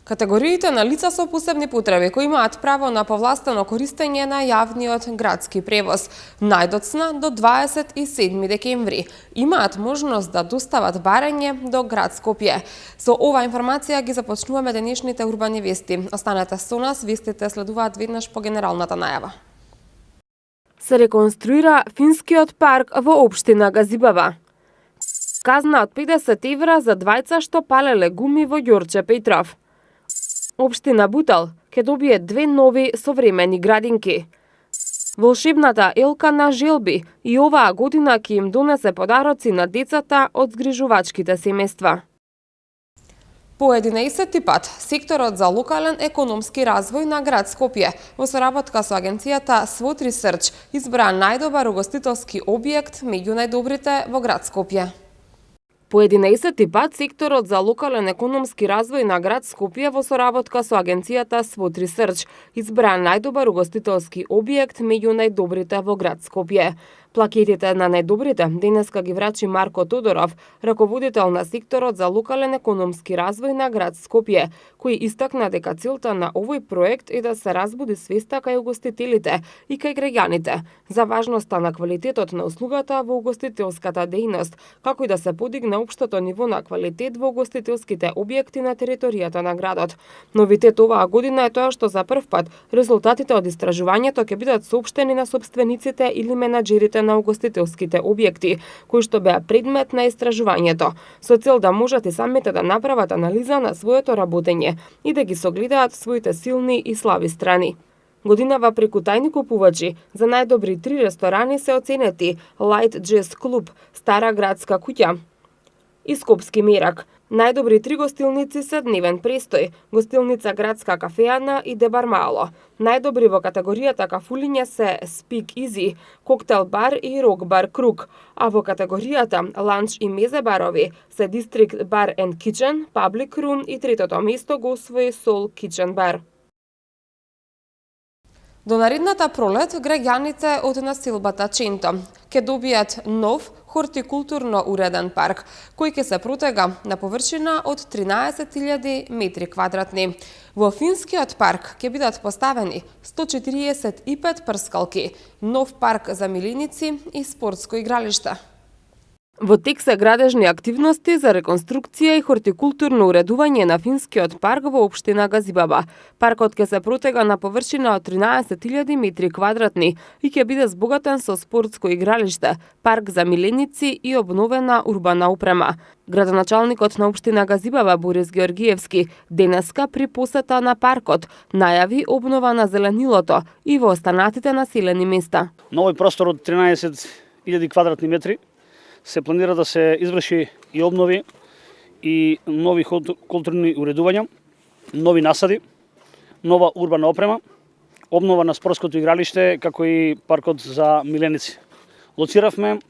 Категориите на лица со посебни потреби кои имаат право на повластено користење на јавниот градски превоз најдоцна до 27 декември имаат можност да достават барање до град Скопје. Со ова информација ги започнуваме денешните урбани вести. Останете со нас, вестите следуваат веднаш по генералната најава. Се реконструира финскиот парк во општина Газибаба. Казна од 50 евра за двајца што палеле гуми во Ѓорче Петров. Општина Бутал ќе добие 2 нови современи градинки. Волшебната елка на желби и оваа година ќе им донесе подароци на децата од згрижувачките семејства. По 11 пат, секторот за локален економски развој на град Скопје во соработка со агенцијата SWOT Research избра најдобар угостителски објект меѓу најдобрите во град Скопје. По 11 пат, секторот за локален економски развој на град Скопје во соработка со агенцијата SWOT Research избра најдобар угостителски објект меѓу најдобрите во град Скопје. Плакетите на најдобрите денеска ги врачи Марко Тодоров, раководител на секторот за локален економски развој на град Скопје, кој истакна дека целта на овој проект е да се разбуди свеста кај угостителите и кај граѓаните за важноста на квалитетот на услугата во угостителската дејност, како и да се подигне општото ниво на квалитет во угостителските објекти на територијата на градот. Новитет оваа година е тоа што за прв пат резултатите од истражувањето ќе бидат соопштени на сопствениците или менаџерите на угостителските објекти, кои што беа предмет на истражувањето, со цел да можат и самите да направат анализа на своето работење и да ги согледаат своите силни и слаби страни. Годинава преку тајни купувачи за најдобри 3 ресторани се оценети Light Jazz Club, Стара градска куќа и Скопски мерак. Најдобри 3 гостилници се Дневен престој, гостилница Градска кафеана и Дебар Мало. Најдобри во категоријата кафулиња се Speak Easy, Коктел бар и Рок бар Круг, а во категоријата ланч и мезе барови се District Bar and Kitchen, Public Room и третото место го освои Soul Kitchen Bar. До наредната пролет, граѓаните од населбата Ченто ќе добијат нов хортикултурно уреден парк, кој ќе се протега на површина од 13.000 метри квадратни. Во финскиот парк ќе бидат поставени 145 прскалки, нов парк за миленици и спортско игралиште. Во тек се градежни активности за реконструкција и хортикултурно уредување на финскиот парк во општина Газибаба. Паркот ќе се протега на површина од 13.000 метри квадратни и ќе биде збогатен со спортско игралиште, парк за миленици и обновена урбана опрема. Градоначалникот на општина Газибаба Борис Георгиевски денеска при посета на паркот најави обнова на зеленилото и во останатите населени места. Новој простор од 13.000 квадратни метри се планира да се изврши и обнови и нови културни уредувања, нови насади, нова урбана опрема, обнова на спортското игралиште, како и паркот за миленици. Лоциравме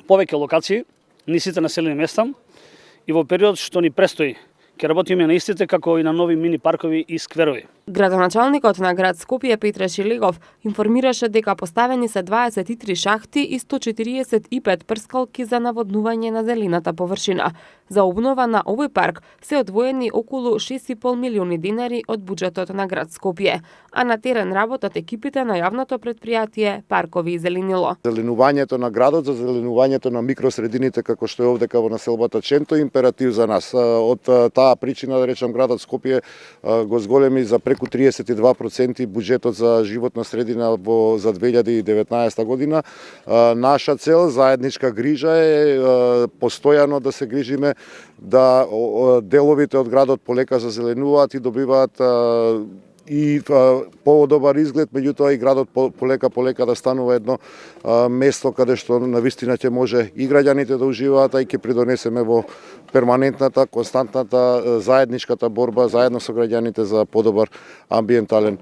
повеќе локации низ сите населени места и во период што ни престои ќе работиме на истите како и на нови мини паркови и скверови. Градоначалникот на град Скопје Петре Шилегов информираше дека поставени се 23 шахти и 145 прскалки за наводнување на зелената површина. За обнова на овој парк се одвоени околу 6,5 милиони динари од буџетот на град Скопје, а на терен работат екипите на јавното претпријатие Паркови и зеленило. Зеленувањето на градот, за зеленувањето на микросредините како што е овдека во населбата Ченто е императив за нас. Од таа причина, да речам, градот Скопје го зголеми за преку 32% буџетот за животна средина за 2019 година. Наша цел, заедничка грижа е постојано да се грижиме да деловите од градот полека зазеленуваат и добиваат и подобар изглед, меѓутоа и градот полека да станува едно место каде што навистина ќе може и граѓаните да уживаат, а и ќе придонесеме во перманентната, константната, заедничката борба заедно со граѓаните за подобар амбиентален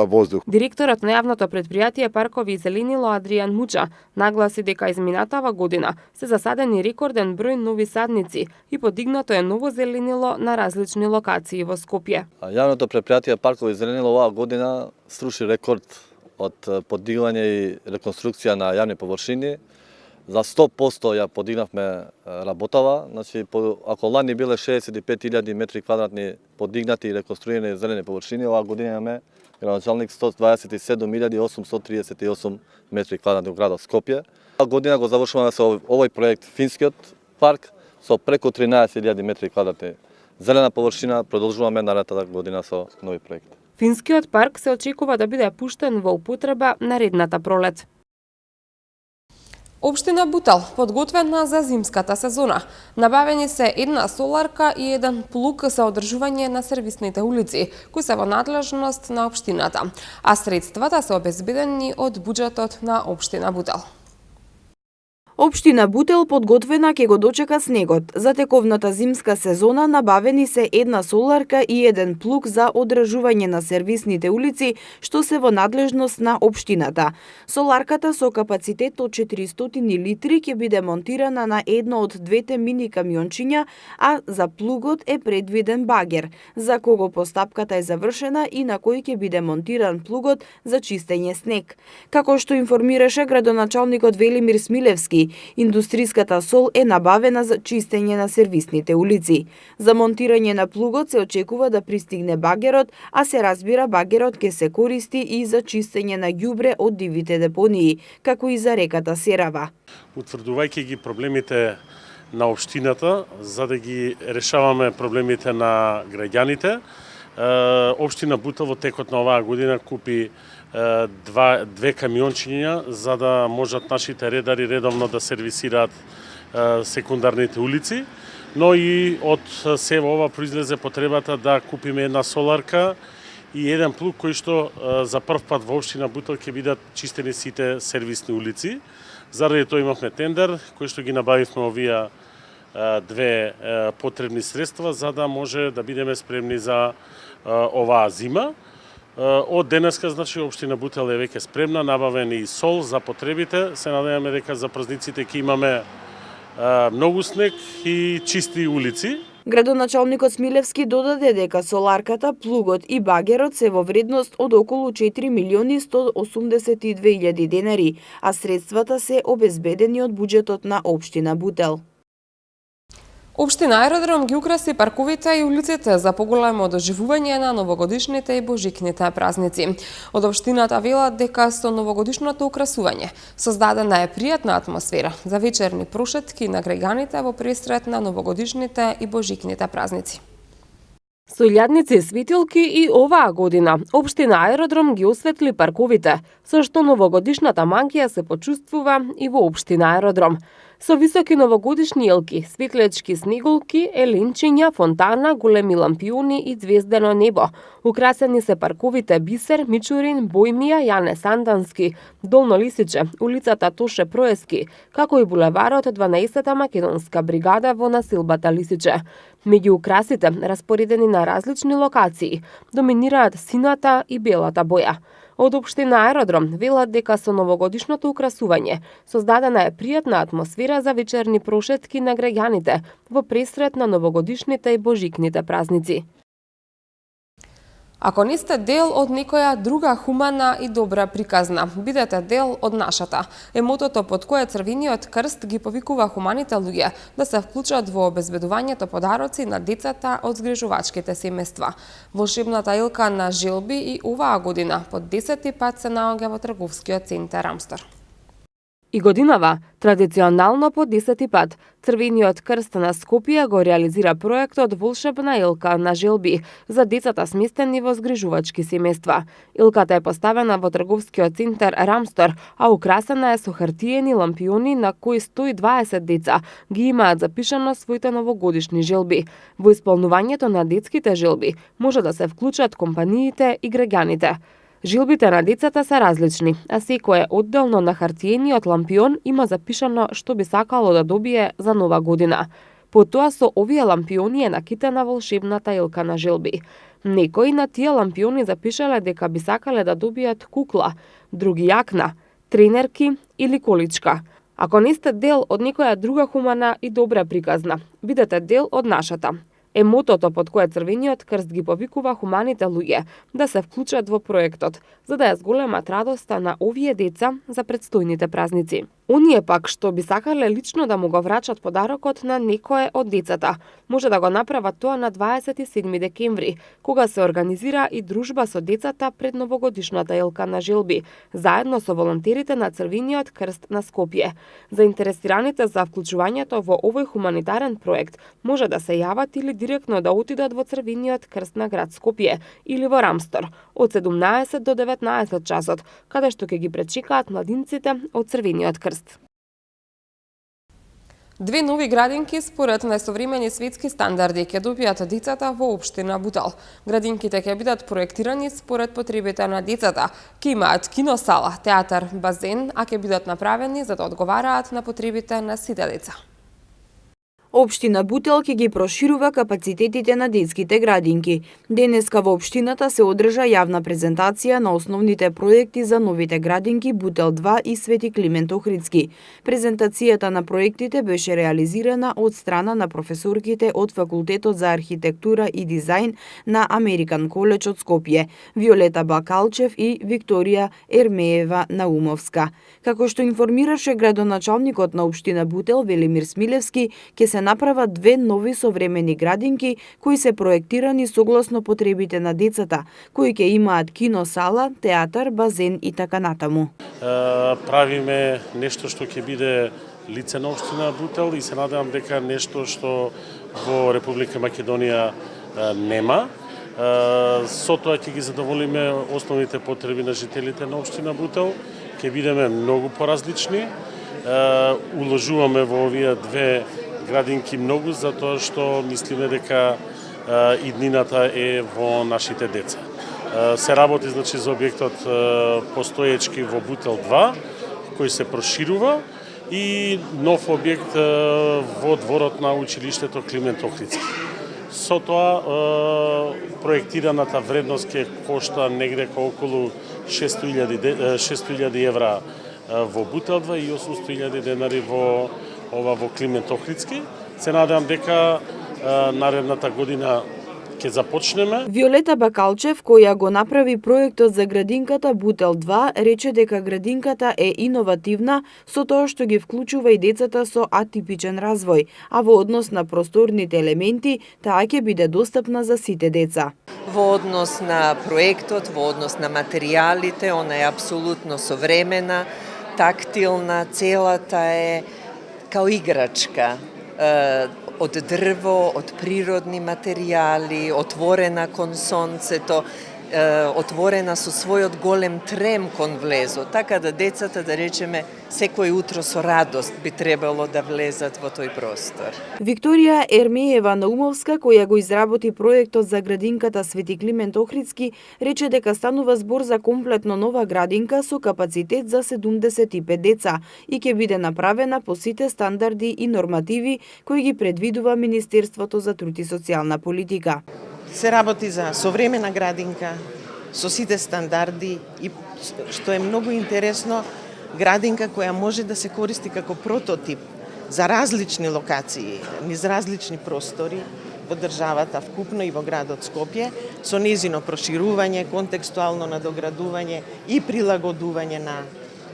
воздух. Директорот на јавното претпријатие Паркови и зеленило Адријан Муча нагласи дека изминатава година се засадени рекорден број нови садници и подигнато е ново зеленило на различни локации во Скопје. Јавното претпријатие Паркови и зеленило оваа година сруши рекорд од подигување и реконструкција на јавни површини за 100% ја подигнавме работава. Значи, ако лани биле 65.000 метри квадратни подигнати и реконструирани зелени површини, оваа година имаме градоначалник 127.838 метри квадратни во градот Скопје. Оваа година го завршуваме со овој проект Финскиот парк со преку 13.000 метри квадратни зелена површина. Продолжуваме наредната година со нови проекти. Финскиот парк се очекува да биде пуштен во употреба наредната пролет. Општина Бутел подготвена за зимската сезона. Набавени се една соларка и еден плуг за одржување на сервисните улици, кои се во надлежност на општината, а средствата се обезбедени од буџетот на општина Бутел. Општина Бутел подготвена ќе го дочека снегот. За тековната зимска сезона набавени се една соларка и еден плуг за одржување на сервисните улици, што се во надлежност на општината. Соларката со капацитет од 400 литри ќе биде монтирана на едно од двете мини камиончиња, а за плугот е предвиден багер, за кого постапката е завршена и на кој ќе биде монтиран плугот за чистење снег. Како што информираше градоначалникот Велимир Смилевски, индустриската сол е набавена за чистење на сервисните улици. За монтирање на плугот се очекува да пристигне багерот, а се разбира багерот ќе се користи и за чистење на ѓубре од дивите депонии, како и за реката Серава. Утврдувајќи ги проблемите на општината, за да ги решаваме проблемите на граѓаните, општина Бутел во текот на оваа година купи две камиончиња за да можат нашите редари редовно да сервисираат секундарните улици, но и од сево ова произлезе потребата да купиме една соларка и еден плуг кој што за прв пат во општина Бутел ќе бидат чистени сите сервисни улици. Заради тоа имавме тендер кој што ги набавивме овие две потребни средства за да може да бидеме спремни за оваа зима. Од денеска, значи, општина Бутел е веќе спремна, набавен и сол за потребите. Се надеваме дека за празниците ќе имаме многу снег и чисти улици. Градоначалникот Смилевски додаде дека соларката, плугот и багерот се во вредност од околу 4.182.000 денари, а средствата се обезбедени од буџетот на општина Бутел. Општина Аеродром ги украси парковите и улиците за поголемо доживување на новогодишните и божикните празници. Од општината велат дека со новогодишното украсување создадена е пријатна атмосфера за вечерни прошетки на граѓаните во пресрет на новогодишните и божикните празници. Со илјадници светилки и оваа година општина Аеродром ги осветли парковите, со што новогодишната магија се почувствува и во општина Аеродром. Со високи новогодишни елки, светлечки снеголки, елинчиња, фонтана, големи лампиони и звездено небо. Украсени се парковите Бисер, Мичурин, Бојмија, Јане Сандански, Долно Лисиче, улицата Тоше Проески, како и булеварот 12-та македонска бригада во насилбата Лисиче. Меѓу украсите, распоредени на различни локации, доминираат сината и белата боја. Од општина Аеродром велат дека со новогодишното украсување создадена е пријатна атмосфера за вечерни прошетки на граѓаните во пресрет на новогодишните и божикните празници. Ако не сте дел од некоја друга хумана и добра приказна, бидете дел од нашата. Е мотото под кое Црвениот крст ги повикува хуманите луѓе да се вклучат во обезбедувањето подароци на децата од згрижувачките семејства. Волшебната илка на желби и оваа година по 10 пат се наоѓа во трговскиот центар Рамстор. И годинава, традиционално по 10 пат, Црвениот крст на Скопје го реализира проектот Волшебна илка на желби за децата сместени во згрижувачки семејства. Илката е поставена во трговскиот центар Рамстор, а украсена е со хартиени лампиони на кои 120 деца ги имаат запишано своите новогодишни желби. Во исполнувањето на детските желби може да се вклучат компаниите и граѓаните. Желбите на децата се различни, а секој одделно на хартиениот лампион има запишано што би сакало да добие за нова година. Потоа со овие лампиони е накитена волшебната илка на желби. Некои на тие лампиони запишале дека би сакале да добијат кукла, други јакна, тренерки или количка. Ако не сте дел од некоја друга хумана и добра приказна, бидете дел од нашата. Е мотото под кое Црвениот крст ги повикува хуманите луѓе да се вклучат во проектот, за да ја зголемат радоста на овие деца за предстојните празници. Оние пак што би сакале лично да му го врачат подарокот на некое од децата, може да го направат тоа на 27 декември, кога се организира и дружба со децата пред новогодишната елка на желби, заедно со волонтерите на Црвениот крст на Скопје. Заинтересираните за вклучувањето во овој хуманитарен проект може да се јават или директно да отидат во Црвениот крст на град Скопје или во Рамстор од 17 до 19 часот, каде што ќе ги пречекаат младинците од Црвениот крст. Две нови градинки според најсовремени светски стандарди ќе добијат децата во општина Бутел. Градинките ќе бидат проектирани според потребите на децата. Ќе имаат киносала, театар, базен, а ќе бидат направени за да одговараат на потребите на сите деца. Општина Бутел ќе ги проширува капацитетите на детските градинки. Денеска во општината се одржа јавна презентација на основните проекти за новите градинки Бутел 2 и Свети Климент Охридски. Презентацијата на проектите беше реализирана од страна на професорките од Факултетот за архитектура и дизајн на Американ коледж од Скопје, Виолета Бакалчев и Викторија Ермеева Наумовска. Како што информираше градоначалникот на општина Бутел Велимир Смилевски, ќе се направат две нови современи градинки кои се проектирани согласно потребите на децата, кои ќе имаат киносала, театар, базен и така натаму. Правиме нешто што ќе биде лице на општина Бутел и се надевам дека нешто што во Република Македонија нема. Со тоа ќе ги задоволиме основните потреби на жителите на општина Бутел, ќе бидеме многу поразлични. Уложуваме во овие две градинки многу, затоа што мислиме дека иднината е во нашите деца. Се работи значи за објектот постоечки во Бутел 2, кој се проширува, и нов објект во дворот на училиштето Климент Охридски. Со тоа проектираната вредност ќе кошта негде околу 600.000 евра во Бутел 2 и 800.000 денари во Климент Охридски. Се надевам дека наредната година ќе започнеме. Виолета Бакалчев, која го направи проектот за градинката Бутел 2, рече дека градинката е иновативна со тоа што ги вклучува и децата со атипичен развој, а во однос на просторните елементи, таа ќе биде достапна за сите деца. Во однос на проектот, во однос на материјалите, она е апсолутно современа, тактилна, целата е као играчка, од дрво, од природни материјали, отворена кон сонцето, отворена со својот голем трем кон влезот, така да децата, да речеме, секој утро со радост би требало да влезат во тој простор. Викторија Ермеева Наумовска, која го изработи проектот за градинката Свети Климент Охридски, рече дека станува збор за комплетно нова градинка со капацитет за 75 деца и ќе биде направена по сите стандарди и нормативи кои ги предвидува Министерството за труд и социјална политика. Се работи за современа градинка со сите стандарди и, што е многу интересно, градинка која може да се користи како прототип за различни локации, низ различни простори во државата вкупно и во градот Скопје, со нејзино проширување, контекстуално надоградување и прилагодување на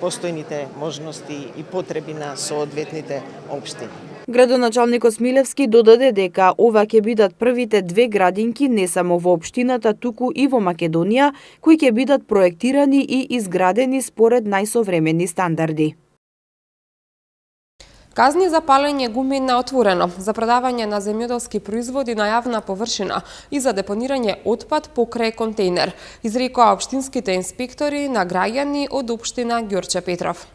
постојните можности и потреби на соодветните општини. Градоначалникот Смилевски додаде дека ова ќе бидат првите две градинки не само во општината, туку и во Македонија, кои ќе бидат проектирани и изградени според најсовремени стандарди. Казни за палење гуми на отворено, за продавање на земјоделски производи на јавна површина и за депонирање отпад покрај контейнер, изрекоа општинските инспектори на граѓани од општина Ѓорче Петров.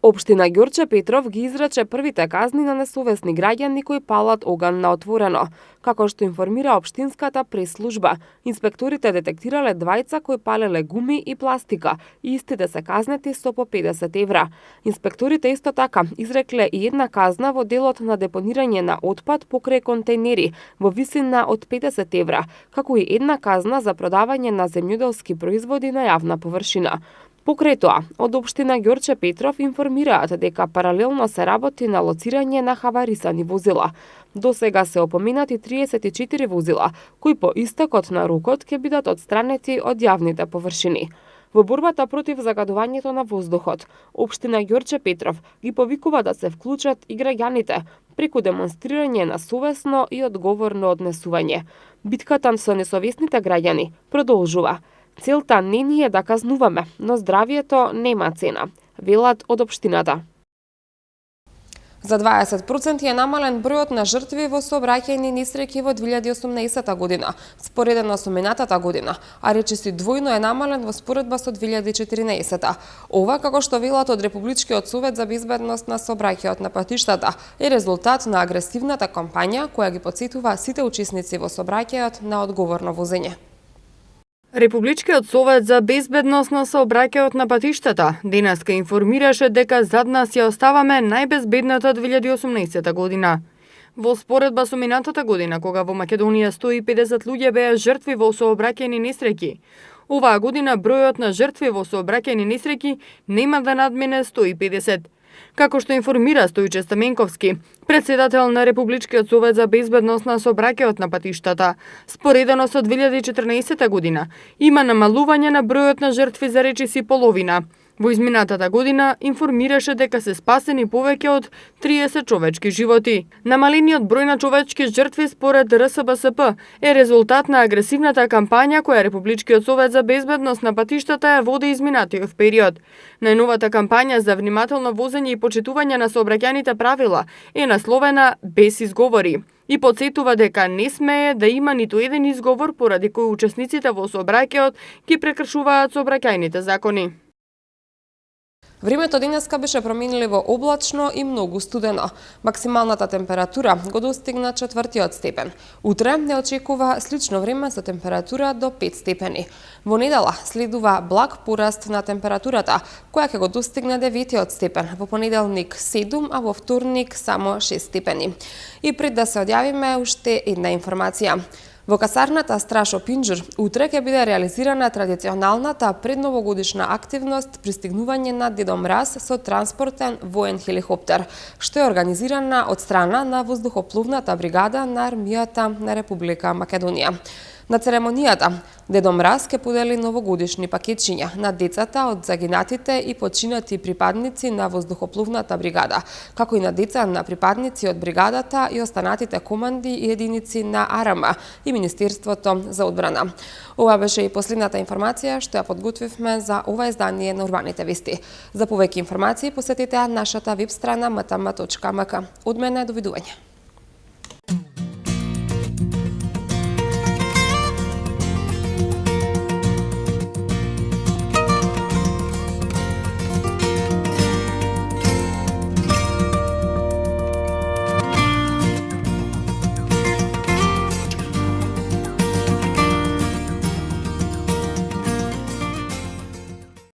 Општина Ѓорче Петров ги изрече првите казни на несовесни граѓани кои палат оган на отворено. Како што информира општинската прес-служба, инспекторите детектирале двајца кои палеле гуми и пластика и истите се казнети со по 50 евра. Инспекторите исто така изрекле и една казна во делот на депонирање на отпад покрај контейнери во висина од 50 евра, како и една казна за продавање на земјоделски производи на јавна површина. Покрај тоа, од општина Ѓорче Петров информираат дека паралелно се работи на лоцирање на хаварисани возила. До сега се опоменати 34 возила, кои по истекот на рокот ќе бидат отстранети од јавните површини. во борбата против загадувањето на воздухот. Општина Ѓорче Петров ги повикува да се вклучат и граѓаните преку демонстрирање на совесно и одговорно однесување. Битката со несовесните граѓани продолжува. Целта не ни е да казнуваме, но здравието нема цена, велат од општината. За 20% е намален бројот на жртви во сообраќајни несреќи во 2018 година, споредено со минатата година, а речиси двојно е намален во споредба со 2014. Ова, како што велат од Републичкиот совет за безбедност на сообраќајот на патиштата, е резултат на агресивната кампања која ги потсетува сите учесници во сообраќајот на одговорно возење. Републичкиот совет за безбедност на сообраќајот на патиштата денеска информираше дека зад нас ја оставаме најбезбедната 2018 година. Во споредба со минатата година, кога во Македонија 150 луѓе беа жртви во сообраќајни несреќи, оваа година бројот на жртви во сообраќајни несреќи нема да надмине 150. Како што информира Стојче Стаменковски, председател на Републичкиот совет за безбедност на сообраќајот на патиштата, споредено со 2014 година, има намалување на бројот на жртви за речиси половина. Во изминатата година информираше дека се спасени повеќе од 30 човечки животи. Намалениот број на човечки жртви според РСБСП е резултат на агресивната кампања која Републичкиот совет за безбедност на патиштата ја води изминатиот период. Најновата кампања за внимателно возење и почитување на сообраќајните правила е насловена Без изговори и потсетува дека не смее да има ниту еден изговор поради кој учесниците во сообраќајот ги прекршуваат сообраќајните закони. Времето денеска беше променливо облачно и многу студено. Максималната температура го достигна 4 степен. Утре не очекува слично време со температура до 5 степени. Во недела следува благ пораст на температурата, која ќе го достигне 9 степен. Во понеделник 7, а во вторник само 6 степени. И пред да се одјавиме уште една информација. Во касарната Страшо Пинџур утре ќе биде реализирана традиционалната предновогодишна активност пристигнување на Дедо Мраз со транспортен воен хеликоптер, што е организирана од страна на воздухопловната бригада на армијата на Република Македонија. На церемонијата Дедо Мраз ќе подели новогодишни пакетчиња на децата од загинатите и починати припадници на воздухопловната бригада, како и на деца на припадници од бригадата и останатите команди и единици на АРМ и Министерството за одбрана. Ова беше и последната информација што ја подготвивме за ова издание на Урбаните вести. За повеќе информации посетете нашата веб страна mtm.mk. Од мене довидување.